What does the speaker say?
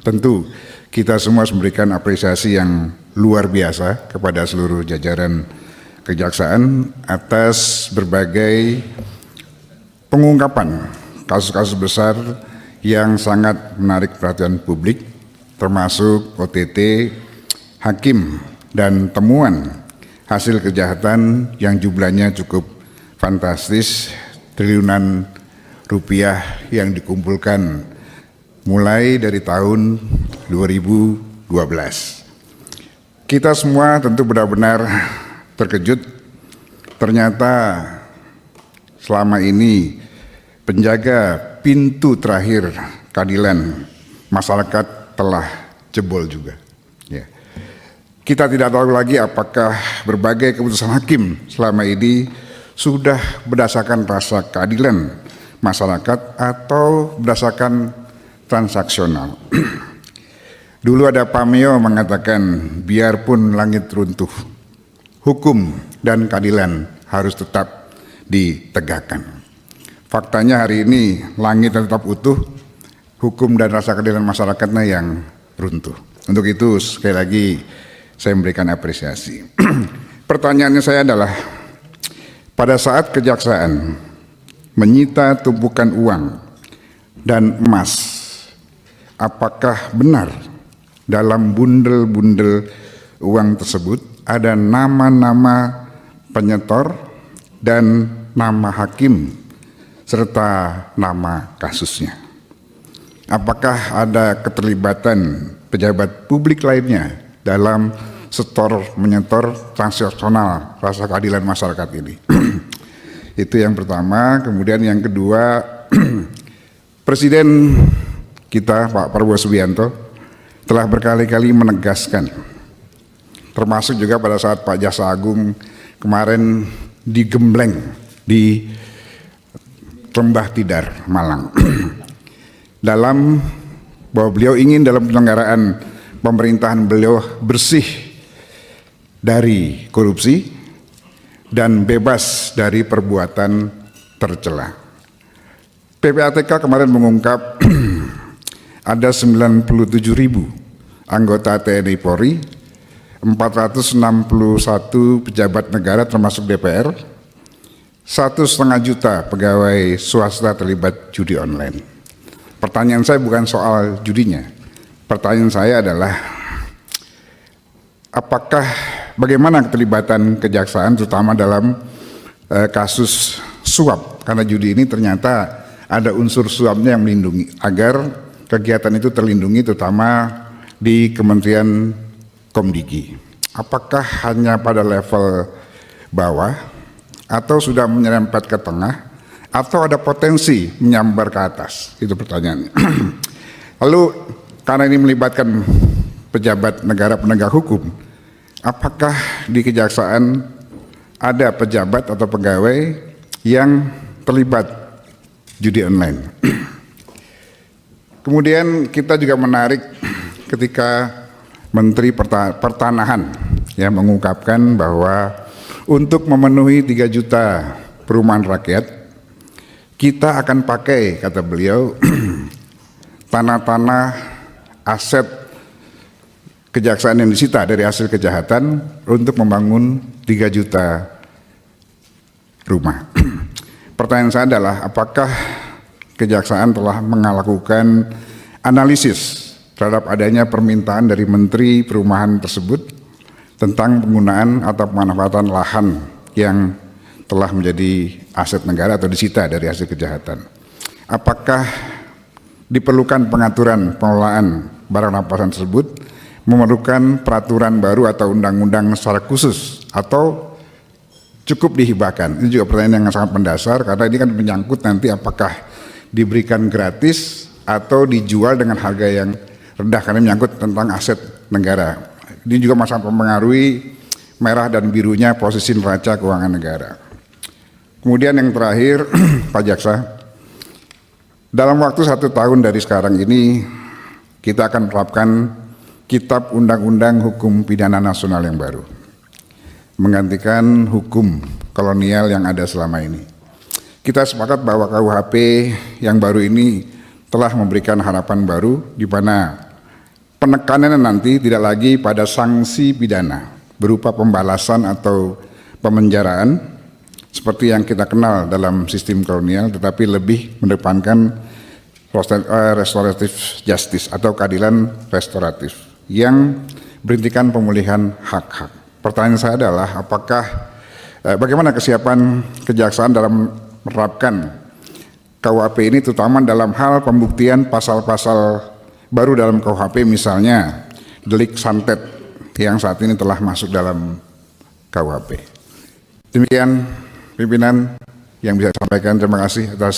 Tentu kita semua harus memberikan apresiasi yang luar biasa kepada seluruh jajaran kejaksaan atas berbagai pengungkapan kasus-kasus besar yang sangat menarik perhatian publik, termasuk OTT, hakim, dan temuan hasil kejahatan yang jumlahnya cukup fantastis, triliunan rupiah yang dikumpulkan mulai dari tahun 2012. Kita semua tentu benar-benar terkejut, ternyata selama ini penjaga pintu terakhir keadilan masyarakat telah jebol juga. Ya. Kita tidak tahu lagi apakah berbagai keputusan hakim selama ini sudah berdasarkan rasa keadilan masyarakat atau berdasarkan transaksional. Dulu ada Pameo mengatakan, biarpun langit runtuh, hukum dan keadilan harus tetap ditegakkan. Faktanya hari ini langit tetap utuh, hukum dan rasa keadilan masyarakatnya yang runtuh. Untuk itu sekali lagi saya memberikan apresiasi. Pertanyaannya saya adalah, pada saat kejaksaan menyita tumpukan uang dan emas, apakah benar dalam bundel-bundel uang tersebut ada nama-nama penyetor dan nama hakim serta nama kasusnya? Apakah ada keterlibatan pejabat publik lainnya dalam setor menyetor transaksional rasa keadilan masyarakat ini? Itu yang pertama. Kemudian yang kedua, Presiden kita Pak Prabowo Subianto telah berkali-kali menegaskan, termasuk juga pada saat Pak Jaksa Agung kemarin digembleng di Lembah Tidar, Malang, dalam bahwa beliau ingin dalam penyelenggaraan pemerintahan beliau bersih dari korupsi dan bebas dari perbuatan tercela. PPATK kemarin mengungkap ada 97.000 anggota TNI Polri, 461 pejabat negara termasuk DPR, 1,5 juta pegawai swasta terlibat judi online. Pertanyaan saya bukan soal judinya. Pertanyaan saya adalah, apakah bagaimana keterlibatan kejaksaan terutama dalam kasus suap? Karena judi ini ternyata ada unsur suapnya yang melindungi agar kegiatan itu terlindungi, terutama di Kementerian Komdigi. Apakah hanya pada level bawah atau sudah menyerempet ke tengah atau ada potensi menyambar ke atas? Itu pertanyaannya. Lalu karena ini melibatkan pejabat negara penegak hukum, apakah di kejaksaan ada pejabat atau pegawai yang terlibat judi online? Kemudian kita juga menarik ketika Menteri Pertanahan mengungkapkan bahwa untuk memenuhi 3 juta perumahan rakyat, kita akan pakai, kata beliau, tanah-tanah aset kejaksaan yang disita dari hasil kejahatan untuk membangun 3 juta rumah. Pertanyaan saya adalah, apakah kejaksaan telah melakukan analisis terhadap adanya permintaan dari Menteri Perumahan tersebut tentang penggunaan atau pemanfaatan lahan yang telah menjadi aset negara atau disita dari hasil kejahatan? Apakah diperlukan pengaturan pengelolaan barang rampasan tersebut, memerlukan peraturan baru atau undang-undang secara khusus, atau cukup dihibahkan? Ini juga pertanyaan yang sangat mendasar, karena ini kan menyangkut nanti apakah diberikan gratis atau dijual dengan harga yang rendah, karena menyangkut tentang aset negara. Ini juga sangat mempengaruhi merah dan birunya posisi neraca keuangan negara. Kemudian yang terakhir, Pak Jaksa, dalam waktu 1 tahun dari sekarang ini kita akan menerapkan Kitab Undang-Undang Hukum Pidana Nasional yang baru, menggantikan hukum kolonial yang ada selama ini. Kita sepakat bahwa KUHP yang baru ini telah memberikan harapan baru, di mana penekanannya nanti tidak lagi pada sanksi pidana berupa pembalasan atau pemenjaraan seperti yang kita kenal dalam sistem kolonial, tetapi lebih mendepankan restoratif justice atau keadilan restoratif yang berintikan pemulihan hak-hak. Pertanyaan saya adalah bagaimana kesiapan kejaksaan dalam menerapkan KUHP ini, terutama dalam hal pembuktian pasal-pasal baru dalam KUHP, misalnya delik santet yang saat ini telah masuk dalam KUHP. Demikian pimpinan yang bisa disampaikan. Terima kasih atas